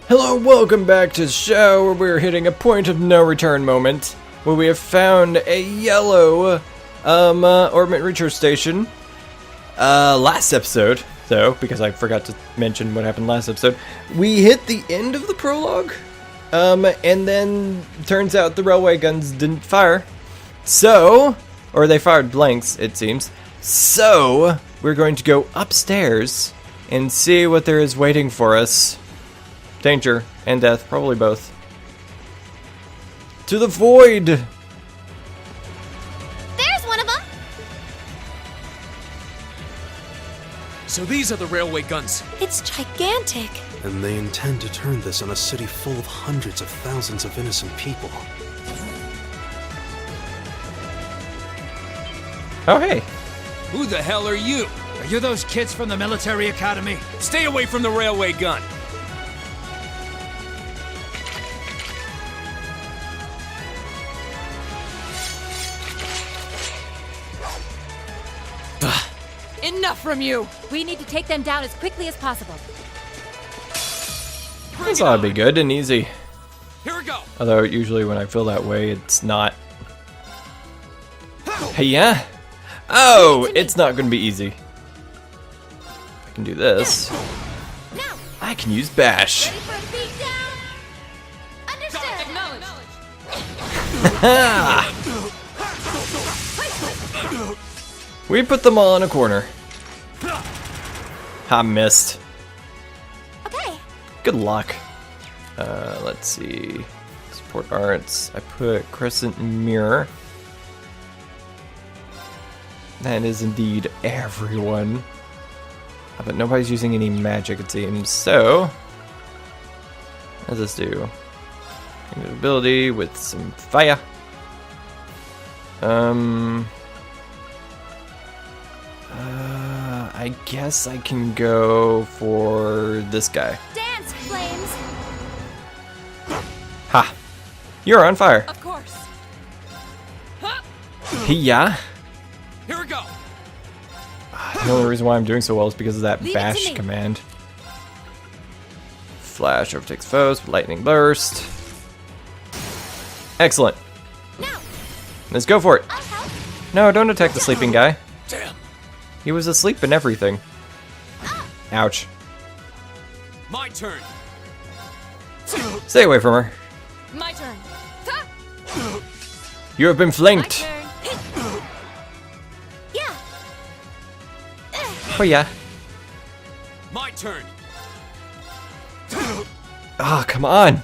Hello, welcome back to the show where we're hitting a point of no return moment where we have found a yellow orbit recharge station. Last episode, though, because I forgot to mention what happened last episode, we hit the end of the prologue, and then turns out the railway guns didn't fire. So, or they fired blanks, it seems. So, we're going to go upstairs and see what there is waiting for us. Danger and death, probably both. To the void! There's one of them! So these are the railway guns. It's gigantic. And they intend to turn this on a city full of hundreds of thousands of innocent people. Oh, hey. Who the hell are you? Are you those kids from the military academy? Stay away from the railway gun. Enough from you! We need to take them down as quickly as possible. This ought to be good and easy. Here we go. Although usually when I feel that way, it's not. Hey, yeah? Oh, it's not going to be easy. I can do this. Now, I can use bash. ready for a beat down? Understood. Ha! We put them all in a corner. I missed. Okay. Good luck. Let's see. Support arts. I put crescent mirror. That is indeed everyone. But nobody's using any magic, it seems. So, what does this do? Ability with some fire. I guess I can go for this guy. Dance, flames. Ha! You're on fire. Of course. Yeah. Here we go. The only reason why I'm doing so well is because of that Leave it to bash me. command. Flash overtakes foes with lightning burst. Excellent. Now, Let's go for it. I'll help. No, don't attack the sleeping guy. Damn. He was asleep and everything. Ouch. My turn. Stay away from her. My turn. You have been My flanked. turn. Yeah. Oh yeah. My turn. Ah, come on.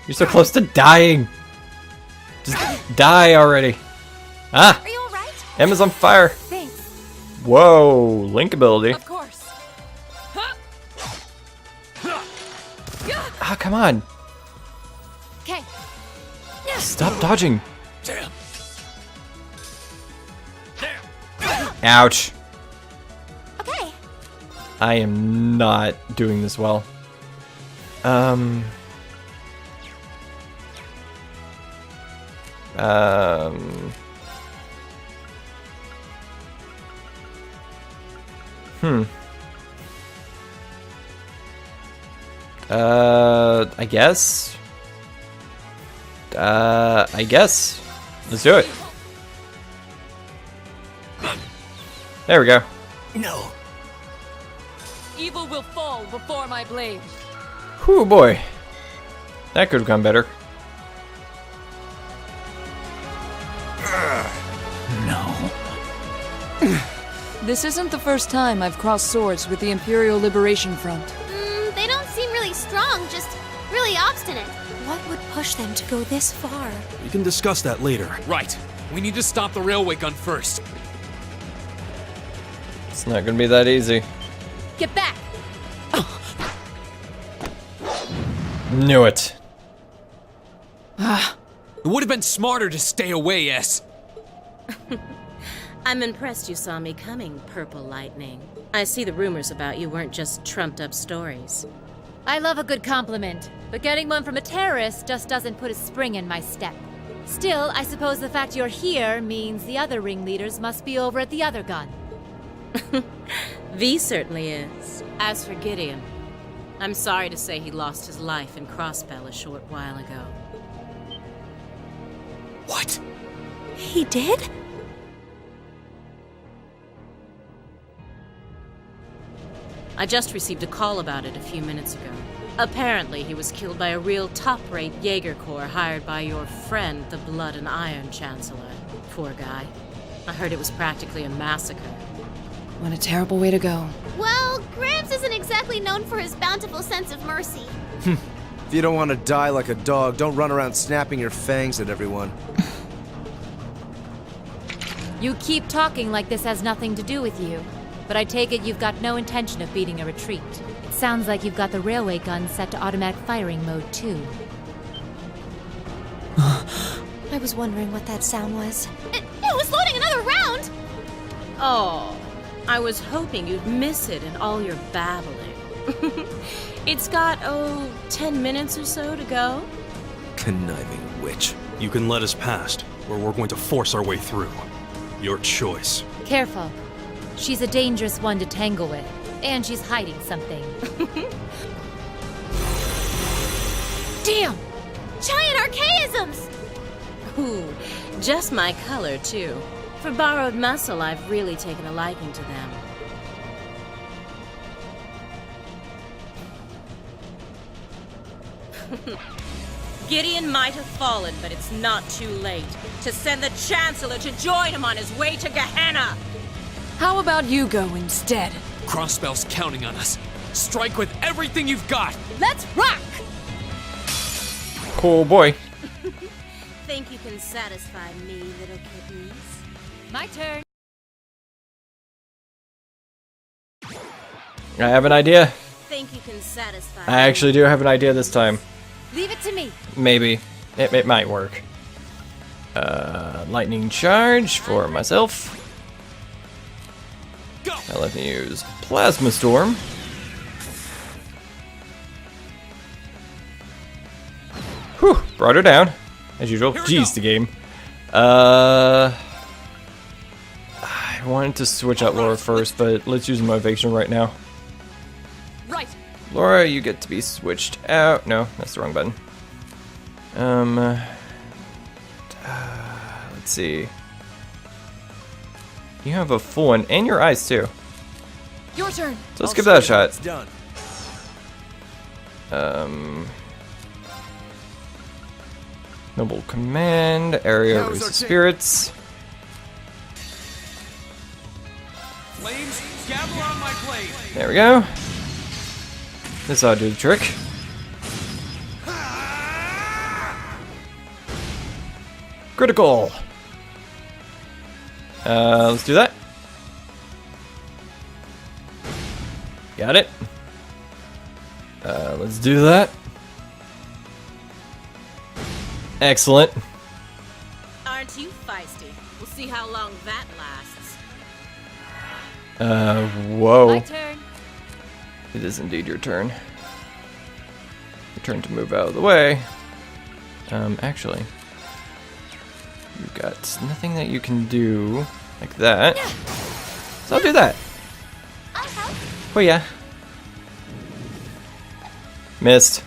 You're so close to dying. Just die already. Ah, Are you alright? Emma's on fire. Thanks. Whoa, Link ability. Of course. Ah, come on. Okay. Stop dodging. Damn. Ouch. Okay. I am not doing this well. I guess. I guess. Let's do it. There we go. No. Evil will fall before my blade. Whew, boy. That could have gone better. This isn't the first time I've crossed swords with the Imperial Liberation Front. They don't seem really strong, just really obstinate. What would push them to go this far? We can discuss that later. Right. We need to stop the railway gun first. It's not gonna be that easy. Get back! Knew it. It would have been smarter to stay away, S. I'm impressed you saw me coming, Purple Lightning. I see the rumors about you weren't just trumped-up stories. I love a good compliment, but getting one from a terrorist just doesn't put a spring in my step. Still, I suppose the fact you're here means the other ringleaders must be over at the other gun. V certainly is. As for Gideon, I'm sorry to say he lost his life in Crossbell a short while ago. What? He did? I just received a call about it a few minutes ago. Apparently, he was killed by a real top-rate Jaeger Corps hired by your friend, the Blood and Iron Chancellor. Poor guy. I heard it was practically a massacre. What a terrible way to go. Well, Gramps isn't exactly known for his bountiful sense of mercy. If you don't want to die like a dog, don't run around snapping your fangs at everyone. You keep talking like this has nothing to do with you, but I take it you've got no intention of beating a retreat. It sounds like you've got the railway gun set to automatic firing mode, too. I was wondering what that sound was. It was loading another round! Oh, I was hoping you'd miss it in all your babbling. It's got, 10 minutes or so to go. Conniving witch. You can let us past, or we're going to force our way through. Your choice. Careful. She's a dangerous one to tangle with, and she's hiding something. Damn! Giant archaisms! Ooh, just my color, too. For borrowed muscle, I've really taken a liking to them. Gideon might have fallen, but it's not too late to send the Chancellor to join him on his way to Gehenna! How about you go instead? Crossbell's counting on us. Strike with everything you've got! Let's rock! Oh boy. Think you can satisfy me, little kittens? My turn. I have an idea. Think you can satisfy I actually do have an idea this time. Leave it to me. Maybe. It might work. Lightning charge for myself. Go! Now let me use Plasma Storm. Whew, brought her down. As usual. Jeez, the game. I wanted to switch out Laura first, but let's use motivation right now. Right. Laura, you get to be switched out. No, that's the wrong button. Let's see. You have a full one, and your eyes too. Your turn. So let's give that a shot. It's done. Noble Command, Area Now's our Release chance. Spirits. Flames, gather on my blade! There we go. This ought to do the trick. Critical. Let's do that. Got it. Let's do that. Excellent. Aren't you feisty? We'll see how long that lasts. Whoa. My turn. It is indeed your turn. Your turn to move out of the way. Actually, you've got nothing that you can do like that. So I'll do that. Oh yeah. Missed.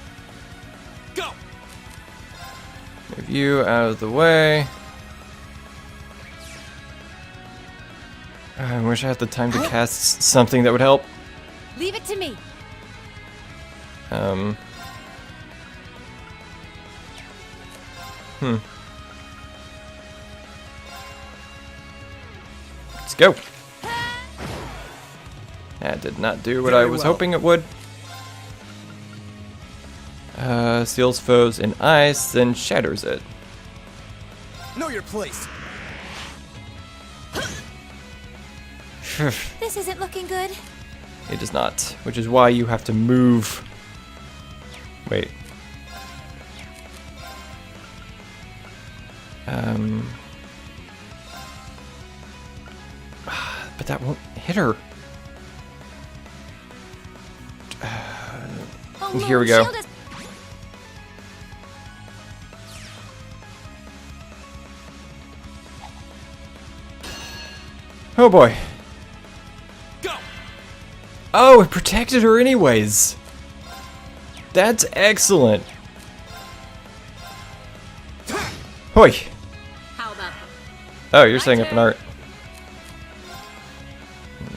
Go! Move you out of the way. I wish I had the time to cast something that would help. Leave it to me. Let's go. That did not do what I was hoping it would. Seals foes in ice, then shatters it. Know your place. This isn't looking good. It does not, which is why you have to move. Wait. But that won't hit her. Oh, Here we go. shield is- Oh boy. Go! Oh, it protected her anyways. That's excellent. Hoi. How about Oh, you're setting up an art.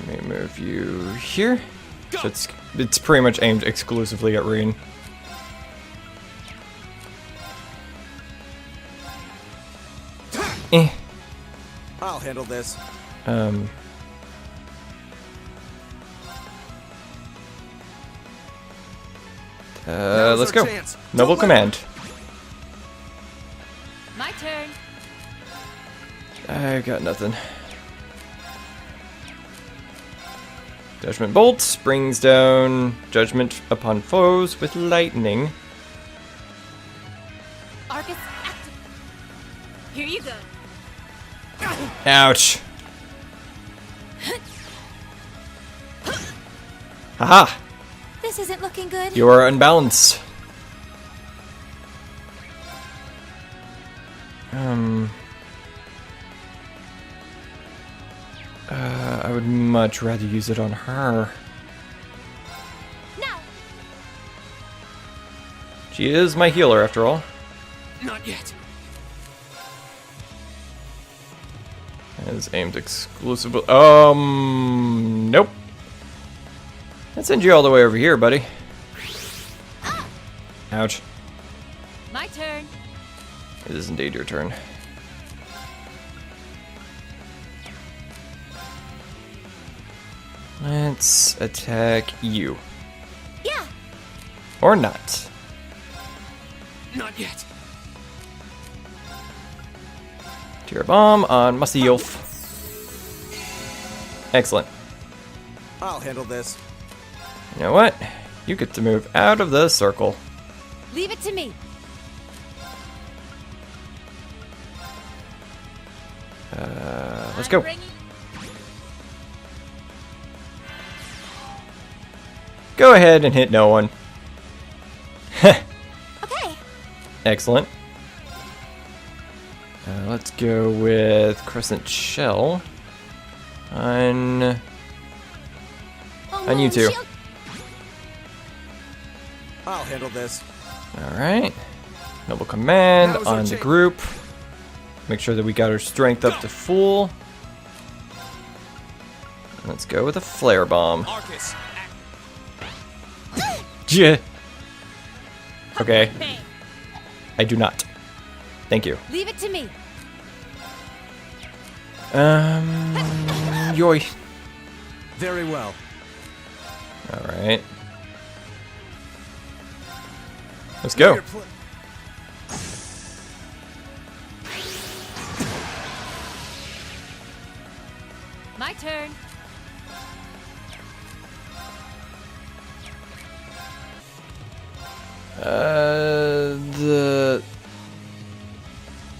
Let me move you here. So it's pretty much aimed exclusively at Reen. I'll handle this. Let's go. Chance. Noble command. My turn. I got nothing. Judgment Bolt brings down judgment upon foes with lightning. Arcus, active. Here you go. Ouch. Haha. This isn't looking good. You are unbalanced. I would much rather use it on her. Now. She is my healer, after all. Not yet. Is aimed exclusively. Nope. I'd send you all the way over here, buddy. Ouch. My turn. It is indeed your turn. Let's attack you. Yeah. Or not. Not yet. Tear bomb on Musty Yolf. Excellent. I'll handle this. You know what? You get to move out of the circle. Leave it to me. Let's go. Go ahead and hit no one. Okay. Excellent. Let's go with Crescent Shell on you two. Shield. I'll handle this. All right. Noble command Now's our on the chance. group. Make sure that we got our strength up to full. Let's go with a flare bomb. Arcus, Yeah. Okay. I do not. Thank you. Leave it to me. Yoy. Very well. All right. Let's go. Your pl- My turn.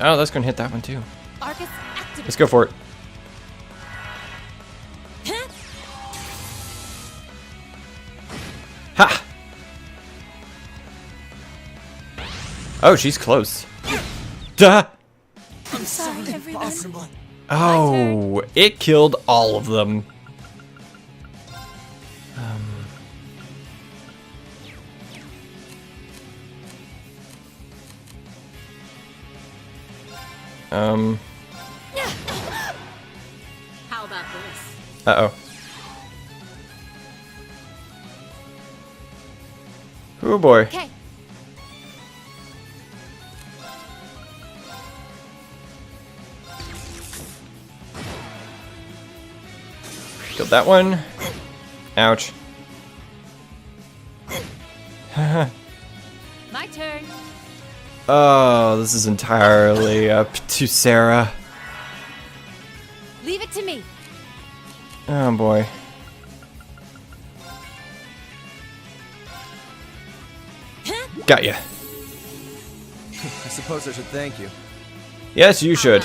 Oh, that's gonna hit that one too. Arcus, active. Let's go for it. Ha! Oh, she's close. Duh! I'm sorry, everyone. Oh, it killed all of them. How about this? Uh-oh. Oh boy. Okay. Killed that one. Ouch. My turn. Oh, this is entirely up to Sarah. Leave it to me. Oh boy. Got ya. I suppose I should thank you. Yes, you should.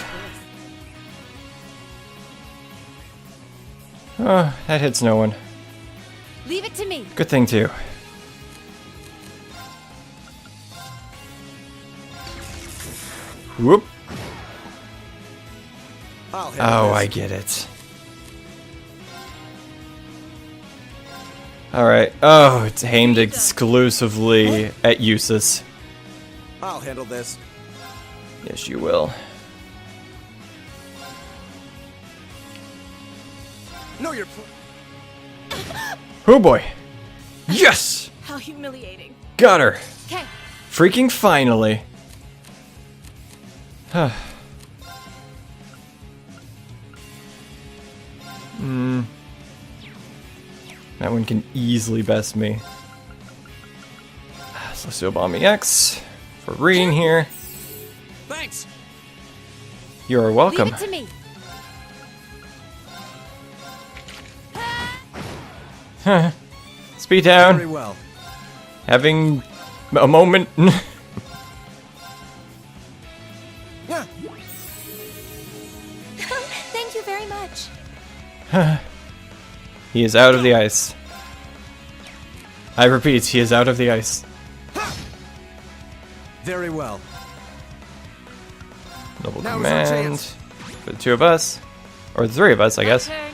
Oh, that hits no one. Leave it to me. Good thing too. Whoop. I'll handle Oh, this. I get it. Alright. Oh, it's aimed exclusively at Usus. I'll handle this. Yes, you will. No, you're. Oh boy. Yes! How humiliating. Got her. Okay. Freaking finally. That one can easily best me. So let's do a bombing X for Reen here. Thanks. You're welcome. Leave it to me. Speed Very down. well. Having a moment. Yeah. Thank you very much. He is out of the ice. I repeat, he is out of the ice. Very well. Double Now is our command chance. for the two of us. Or the three of us, I guess. Turn.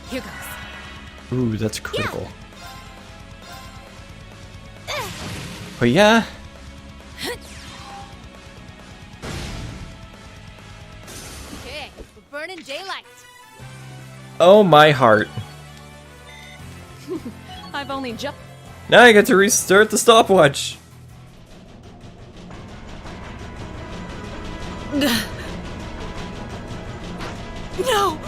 Here goes. Ooh, that's critical. But yeah. Okay, we're burning daylight. Oh my heart. I've only just. Now I get to restart the stopwatch. No!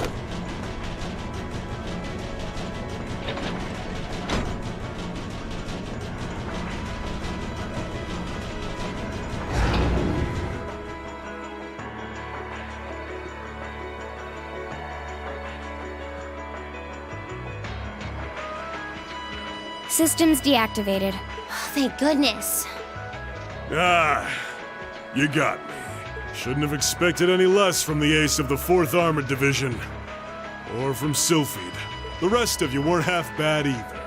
Systems deactivated. Thank goodness. Ah, you got me. Shouldn't have expected any less from the ace of the 4th Armored Division. Or from Sylphid. The rest of you weren't half bad either.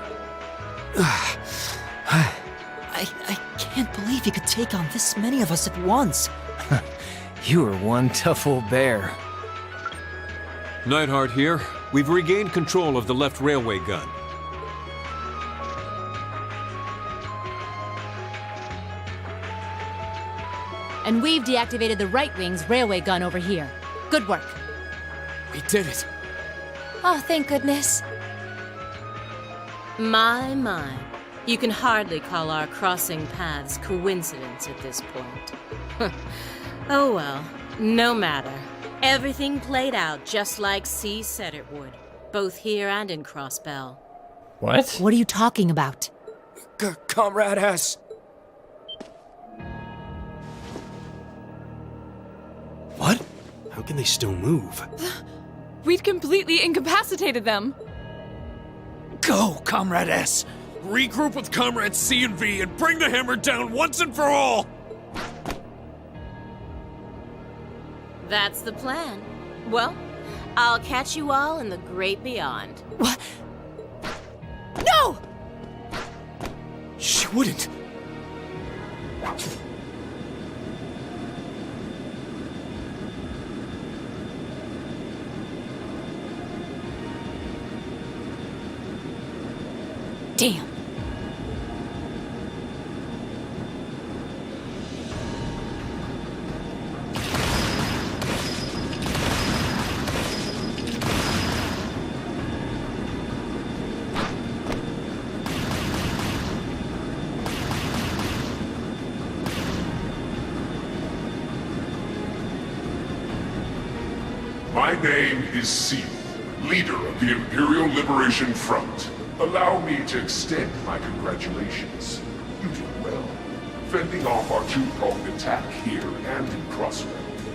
I can't believe you could take on this many of us at once. You were one tough old bear. Neidhart here. We've regained control of the left railway gun. And we've deactivated the right wing's railway gun over here. Good work. We did it. Oh, thank goodness. My. You can hardly call our crossing paths coincidence at this point. Oh well, no matter. Everything played out just like C said it would, both here and in Crossbell. What? What are you talking about? Comrade S. What? How can they still move? We'd completely incapacitated them. Go, Comrade S. Regroup with Comrades C and V and bring the hammer down once and for all! That's the plan. Well, I'll catch you all in the great beyond. What? No! She wouldn't. Damn. My name is Xseed, leader of the Imperial Liberation Front. Allow me to extend my congratulations. You did well, fending off our two-pronged attack here and in Crossbell.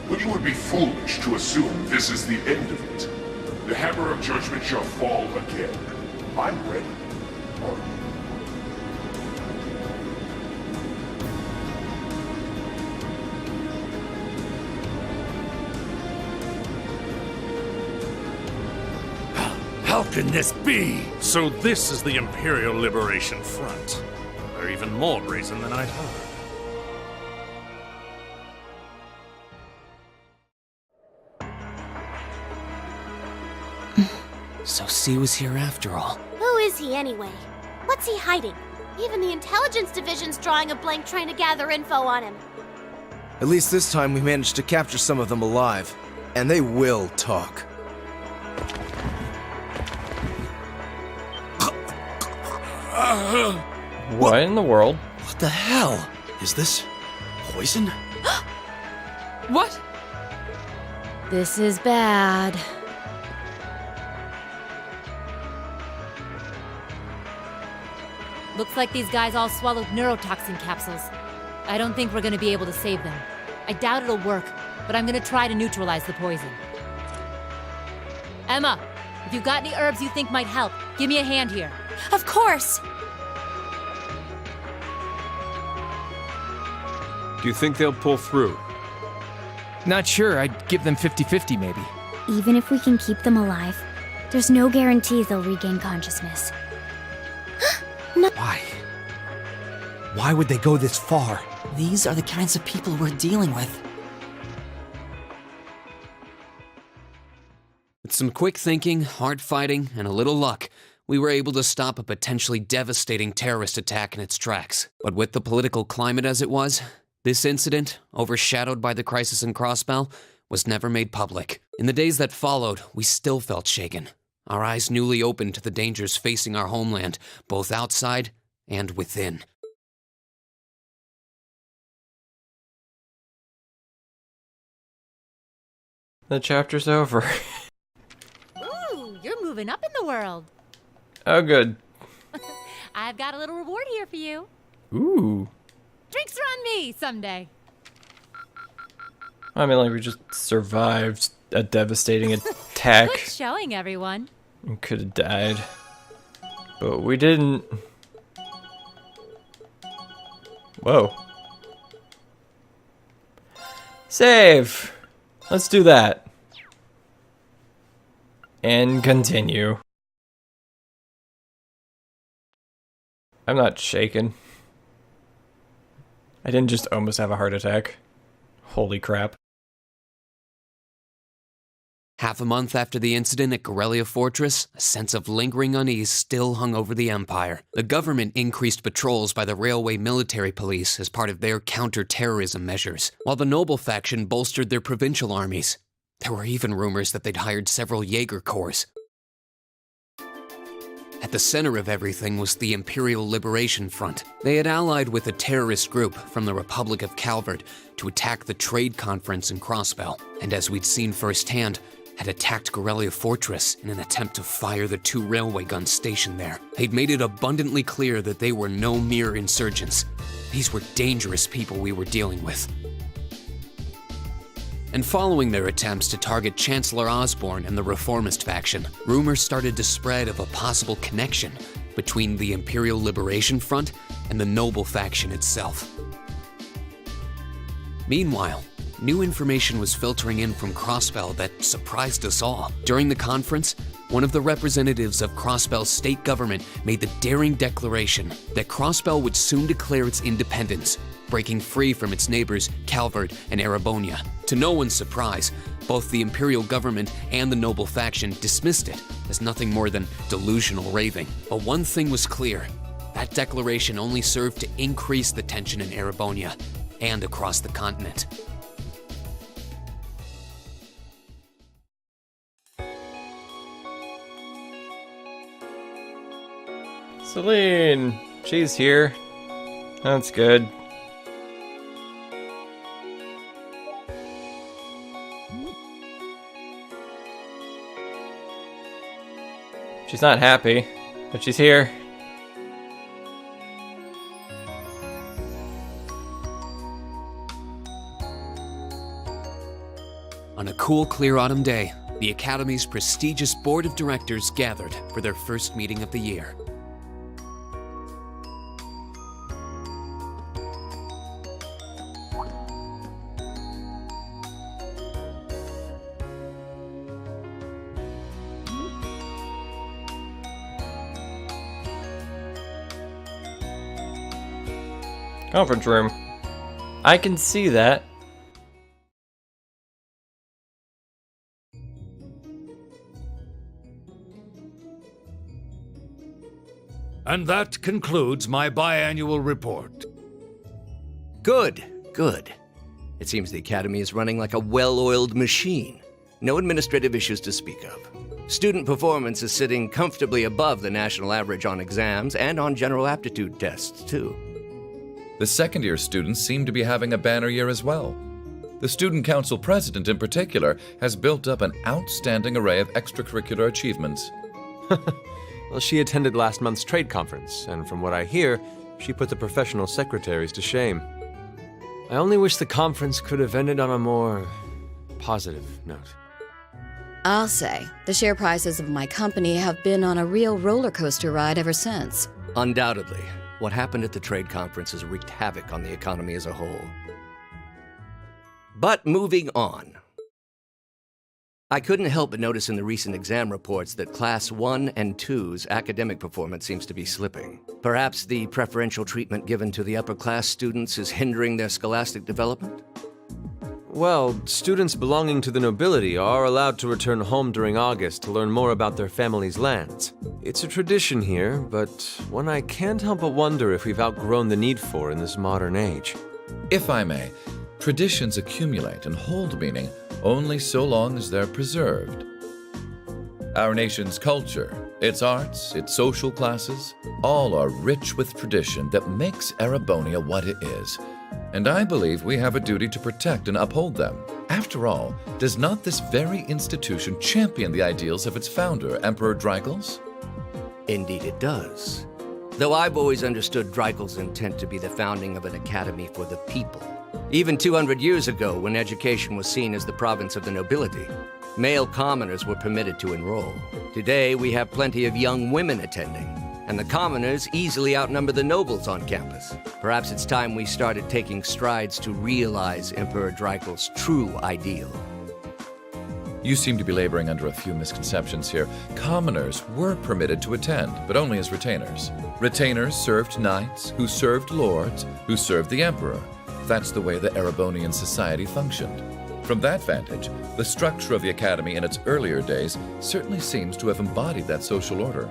But you would be foolish to assume this is the end of it. The hammer of judgment shall fall again. I'm ready. Are you? How can this be? So this is the Imperial Liberation Front. They're even more brazen than I'd heard. So C was here after all. Who is he anyway? What's he hiding? Even the intelligence division's drawing a blank trying to gather info on him. At least this time we managed to capture some of them alive. And they will talk. What in the world? What the hell? Is this poison? What? This is bad. Looks like these guys all swallowed neurotoxin capsules. I don't think we're gonna be able to save them. I doubt it'll work, but I'm gonna try to neutralize the poison. Emma, if you've got any herbs you think might help, give me a hand here. Of course! Do you think they'll pull through? Not sure, I'd give them 50-50 maybe. Even if we can keep them alive, there's no guarantee they'll regain consciousness. Why? Why would they go this far? These are the kinds of people we're dealing with. With some quick thinking, hard fighting, and a little luck, we were able to stop a potentially devastating terrorist attack in its tracks. But with the political climate as it was, this incident, overshadowed by the crisis in Crossbell, was never made public. In the days that followed, we still felt shaken, our eyes newly opened to the dangers facing our homeland, both outside and within. The chapter's over. Ooh, you're moving up in the world. Oh, good. I've got a little reward here for you. Ooh. Drinks are on me someday. I mean, like, we just survived a devastating attack. Good showing, everyone. We could have died. But we didn't. Whoa. Save! Let's do that. And continue. I'm not shaken. I didn't just almost have a heart attack. Holy crap. Half a month after the incident at Corellia Fortress, a sense of lingering unease still hung over the Empire. The government increased patrols by the Railway Military Police as part of their counter-terrorism measures, while the Noble faction bolstered their provincial armies. There were even rumors that they'd hired several Jaeger Corps. At the center of everything was the Imperial Liberation Front. They had allied with a terrorist group from the Republic of Calvert to attack the trade conference in Crossbell, and as we'd seen firsthand, had attacked Corellia Fortress in an attempt to fire the 2 railway guns stationed there. They'd made it abundantly clear that they were no mere insurgents. These were dangerous people we were dealing with. And following their attempts to target Chancellor Osborne and the Reformist faction, rumors started to spread of a possible connection between the Imperial Liberation Front and the Noble faction itself. Meanwhile, new information was filtering in from Crossbell that surprised us all. During the conference, one of the representatives of Crossbell's state government made the daring declaration that Crossbell would soon declare its independence, breaking free from its neighbors Calvert and Erebonia. To no one's surprise, both the Imperial government and the Noble faction dismissed it as nothing more than delusional raving. But one thing was clear: that declaration only served to increase the tension in Erebonia and across the continent. Celine! She's here. That's good. She's not happy, but she's here. On a cool, clear autumn day, the Academy's prestigious board of directors gathered for their first meeting of the year. Conference room. I can see that. And that concludes my biannual report. Good. It seems the Academy is running like a well-oiled machine. No administrative issues to speak of. Student performance is sitting comfortably above the national average on exams and on general aptitude tests, too. The second-year students seem to be having a banner year as well. The Student Council president, in particular, has built up an outstanding array of extracurricular achievements. Well, she attended last month's trade conference, and from what I hear, she put the professional secretaries to shame. I only wish the conference could have ended on a more positive note. I'll say, the share prices of my company have been on a real roller coaster ride ever since. Undoubtedly. What happened at the trade conference has wreaked havoc on the economy as a whole. But moving on. I couldn't help but notice in the recent exam reports that Class 1 and 2's academic performance seems to be slipping. Perhaps the preferential treatment given to the upper-class students is hindering their scholastic development? Well, students belonging to the nobility are allowed to return home during August to learn more about their family's lands. It's a tradition here, but one I can't help but wonder if we've outgrown the need for in this modern age. If I may, traditions accumulate and hold meaning only so long as they're preserved. Our nation's culture, its arts, its social classes, all are rich with tradition that makes Erebonia what it is. And I believe we have a duty to protect and uphold them. After all, does not this very institution champion the ideals of its founder, Emperor Drycles? Indeed it does. Though I've always understood Drycles' intent to be the founding of an academy for the people. Even 200 years ago, when education was seen as the province of the nobility, male commoners were permitted to enroll. Today, we have plenty of young women attending, and the commoners easily outnumber the nobles on campus. Perhaps it's time we started taking strides to realize Emperor Drycles' true ideal. You seem to be laboring under a few misconceptions here. Commoners were permitted to attend, but only as retainers. Retainers served knights, who served lords, who served the emperor. That's the way the Erebonian society functioned. From that vantage, the structure of the academy in its earlier days certainly seems to have embodied that social order.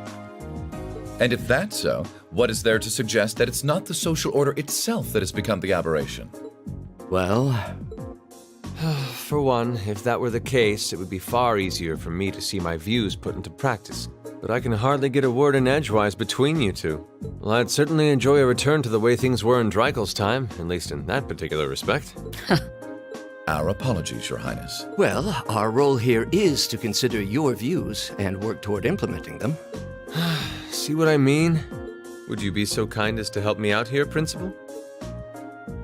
And if that's so, what is there to suggest that it's not the social order itself that has become the aberration? Well, for one, if that were the case, it would be far easier for me to see my views put into practice. But I can hardly get a word in edgewise between you two. Well, I'd certainly enjoy a return to the way things were in Drycles' time, at least in that particular respect. Our apologies, Your Highness. Well, our role here is to consider your views and work toward implementing them. See what I mean? Would you be so kind as to help me out here, Principal?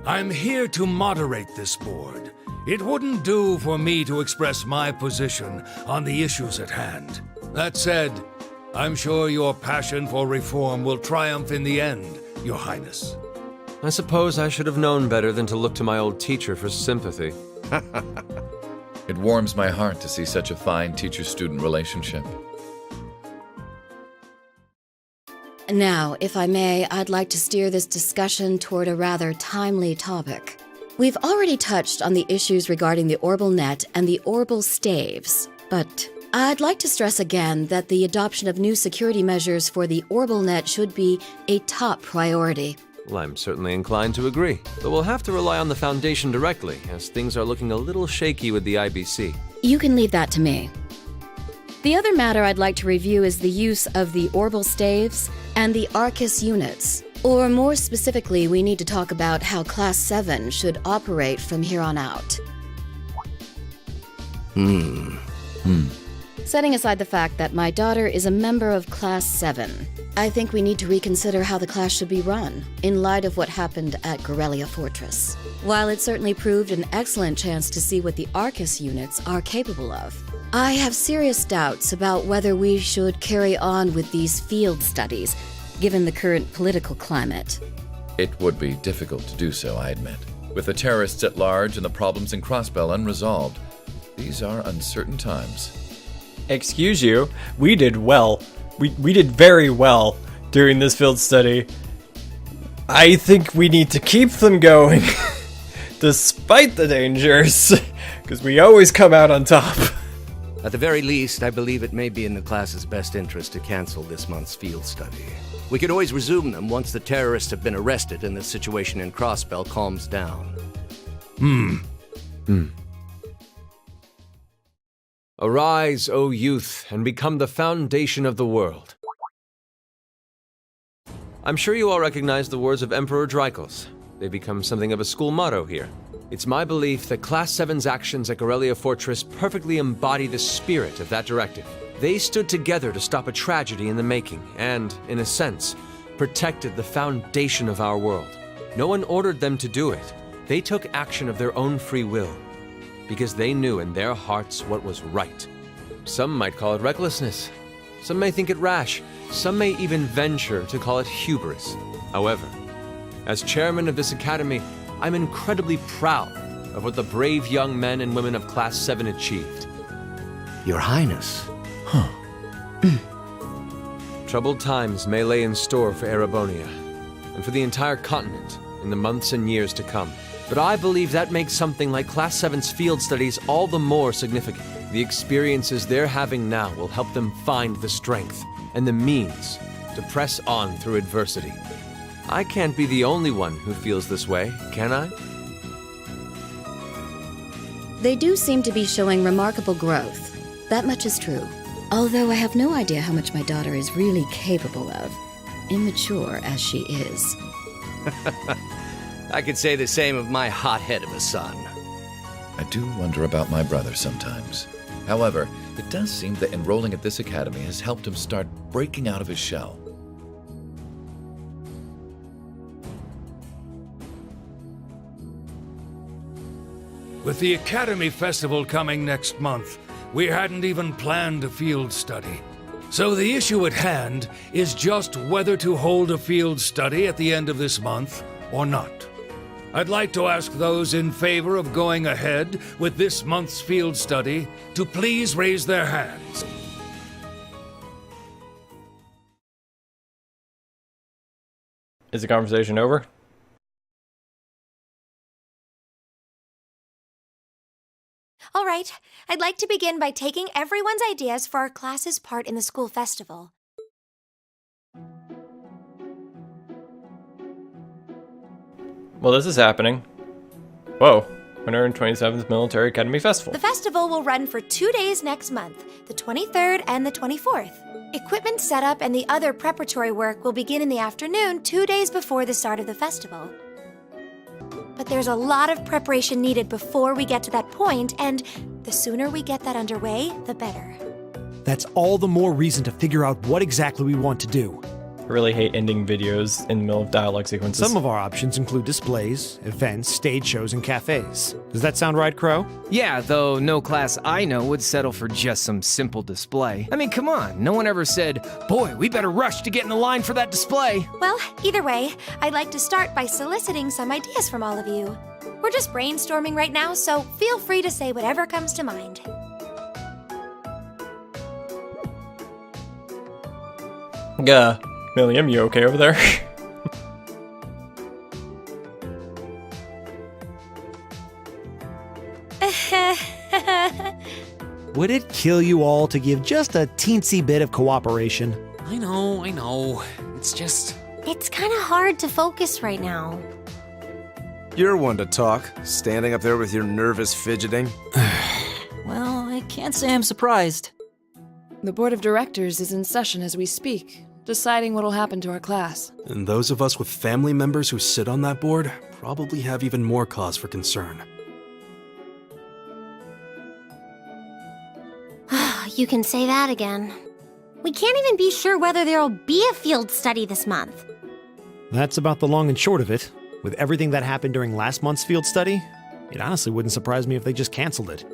I'm here to moderate this board. It wouldn't do for me to express my position on the issues at hand. That said, I'm sure your passion for reform will triumph in the end, Your Highness. I suppose I should have known better than to look to my old teacher for sympathy. It warms my heart to see such a fine teacher-student relationship. Now, if I may, I'd like to steer this discussion toward a rather timely topic. We've already touched on the issues regarding the Orbal Net and the Orbal Staves, but I'd like to stress again that the adoption of new security measures for the Orbal Net should be a top priority. Well, I'm certainly inclined to agree, but we'll have to rely on the Foundation directly, as things are looking a little shaky with the IBC. You can leave that to me. The other matter I'd like to review is the use of the Orbal Staves and the Arcus units. Or more specifically, we need to talk about how Class 7 should operate from here on out. Setting aside the fact that my daughter is a member of Class 7, I think we need to reconsider how the class should be run, in light of what happened at Gorelia Fortress. While it certainly proved an excellent chance to see what the Arcus units are capable of, I have serious doubts about whether we should carry on with these field studies, given the current political climate. It would be difficult to do so, I admit. With the terrorists at large and the problems in Crossbell unresolved, these are uncertain times. Excuse you, we did well. We did very well during this field study. I think we need to keep them going, despite the dangers, because we always come out on top. At the very least, I believe it may be in the class's best interest to cancel this month's field study. We can always resume them once the terrorists have been arrested and the situation in Crossbell calms down. Arise, O youth, and become the foundation of the world. I'm sure you all recognize the words of Emperor Dreikels. They've become something of a school motto here. It's my belief that Class 7's actions at Corellia Fortress perfectly embody the spirit of that directive. They stood together to stop a tragedy in the making and, in a sense, protected the foundation of our world. No one ordered them to do it. They took action of their own free will, because they knew in their hearts what was right. Some might call it recklessness. Some may think it rash. Some may even venture to call it hubris. However, as chairman of this academy, I'm incredibly proud of what the brave young men and women of Class 7 achieved. Your Highness. Troubled times may lay in store for Erebonia, and for the entire continent in the months and years to come. But I believe that makes something like Class 7's field studies all the more significant. The experiences they're having now will help them find the strength and the means to press on through adversity. I can't be the only one who feels this way, can I? They do seem to be showing remarkable growth. That much is true. Although I have no idea how much my daughter is really capable of, immature as she is. I could say the same of my hothead of a son. I do wonder about my brother sometimes. However, it does seem that enrolling at this academy has helped him start breaking out of his shell. With the Academy Festival coming next month, we hadn't even planned a field study. So the issue at hand is just whether to hold a field study at the end of this month or not. I'd like to ask those in favor of going ahead with this month's field study to please raise their hands. Is the conversation over? All right, I'd like to begin by taking everyone's ideas for our class's part in the school festival. Well, this is happening. Whoa, 127th Military Academy Festival. The festival will run for 2 days next month, the 23rd and the 24th. Equipment setup and the other preparatory work will begin in the afternoon 2 days before the start of the festival. But there's a lot of preparation needed before we get to that point, and the sooner we get that underway, the better. That's all the more reason to figure out what exactly we want to do. I really hate ending videos in the middle of dialogue sequences. Some of our options include displays, events, stage shows, and cafes. Does that sound right, Crow? Yeah, though no class I know would settle for just some simple display. I mean, come on, no one ever said, boy, we better rush to get in the line for that display. Well, either way, I'd like to start by soliciting some ideas from all of you. We're just brainstorming right now, so feel free to say whatever comes to mind. Milliam, you okay over there? Would it kill you all to give just a teensy bit of cooperation? I know. It's just... It's kind of hard to focus right now. You're one to talk, standing up there with your nervous fidgeting. Well, I can't say I'm surprised. The board of directors is in session as we speak, deciding what'll happen to our class. And those of us with family members who sit on that board probably have even more cause for concern. You can say that again. We can't even be sure whether there'll be a field study this month. That's about the long and short of it. With everything that happened during last month's field study, it honestly wouldn't surprise me if they just canceled it.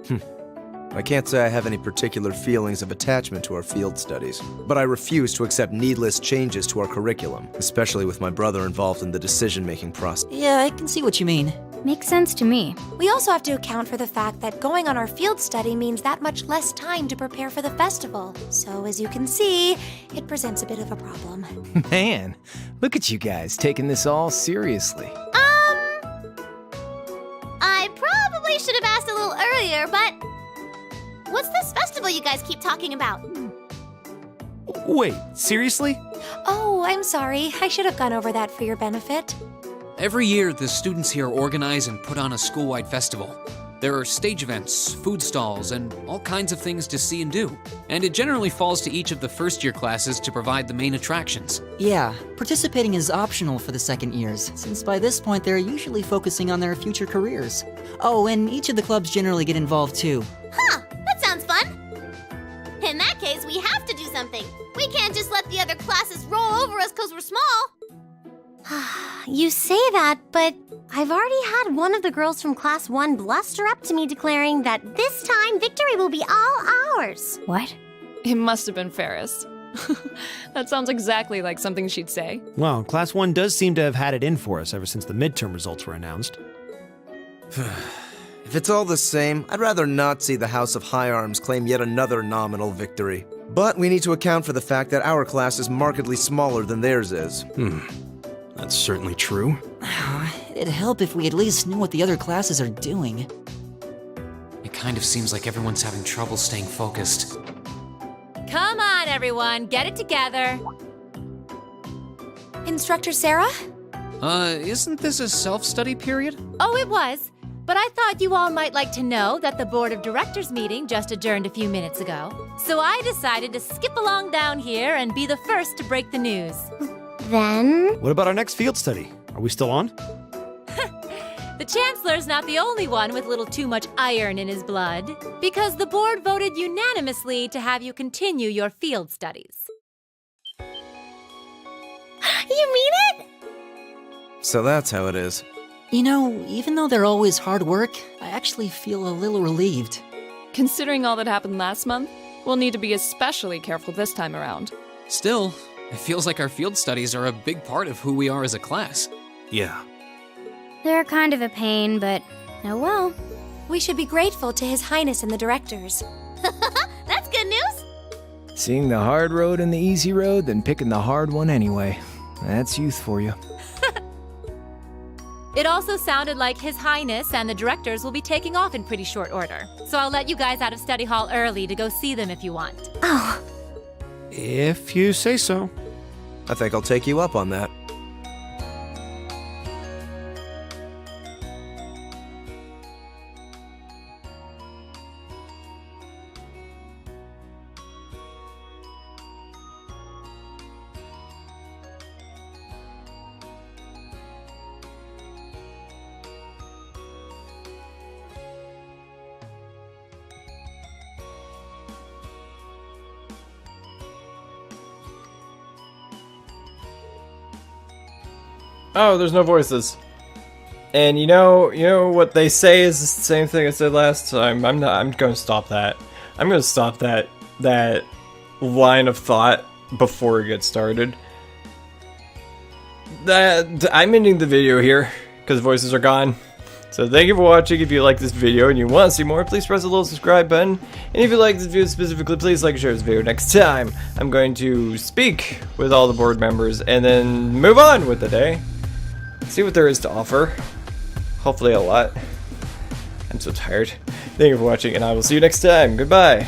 I can't say I have any particular feelings of attachment to our field studies, but I refuse to accept needless changes to our curriculum, especially with my brother involved in the decision-making process. Yeah, I can see what you mean. Makes sense to me. We also have to account for the fact that going on our field study means that much less time to prepare for the festival. So as you can see, it presents a bit of a problem. Man, look at you guys taking this all seriously. I probably should have asked a little earlier, but what's this festival what you guys keep talking about. Wait, seriously? Oh, I'm sorry. I should have gone over that for your benefit. Every year, the students here organize and put on a school-wide festival. There are stage events, food stalls, and all kinds of things to see and do. And it generally falls to each of the first-year classes to provide the main attractions. Yeah, participating is optional for the second years, since by this point they're usually focusing on their future careers. Oh, and each of the clubs generally get involved too. Huh, that sounds fun. In that case, we have to do something. We can't just let the other classes roll over us because we're small. You say that, but I've already had one of the girls from Class 1 bluster up to me declaring that this time victory will be all ours. What? It must have been Ferris. That sounds exactly like something she'd say. Well, Class 1 does seem to have had it in for us ever since the midterm results were announced. If it's all the same, I'd rather not see the House of High Arms claim yet another nominal victory. But we need to account for the fact that our class is markedly smaller than theirs is. That's certainly true. It'd help if we at least knew what the other classes are doing. It kind of seems like everyone's having trouble staying focused. Come on, everyone, get it together. Instructor Sarah? Isn't this a self-study period? Oh, it was. But I thought you all might like to know that the Board of Directors meeting just adjourned a few minutes ago. So I decided to skip along down here and be the first to break the news. Then? What about our next field study? Are we still on? The Chancellor's not the only one with a little too much iron in his blood, because the board voted unanimously to have you continue your field studies. You mean it? So that's how it is. You know, even though they're always hard work, I actually feel a little relieved. Considering all that happened last month, we'll need to be especially careful this time around. Still, it feels like our field studies are a big part of who we are as a class. Yeah. They're kind of a pain, but oh well. We should be grateful to His Highness and the directors. That's good news. Seeing the hard road and the easy road, then picking the hard one anyway. That's youth for you. It also sounded like His Highness and the directors will be taking off in pretty short order. So I'll let you guys out of study hall early to go see them if you want. Oh. If you say so. I think I'll take you up on that. Oh, there's no voices. And you know what they say is the same thing I said last time. I'm going to stop that. I'm going to stop that line of thought before it gets started. I'm ending the video here because voices are gone. So thank you for watching. If you like this video and you want to see more, please press the little subscribe button. And if you like this video specifically, please like and share this video. Next time, I'm going to speak with all the board members and then move on with the day. See what there is to offer. Hopefully a lot. I'm so tired. Thank you for watching, and I will see you next time. Goodbye.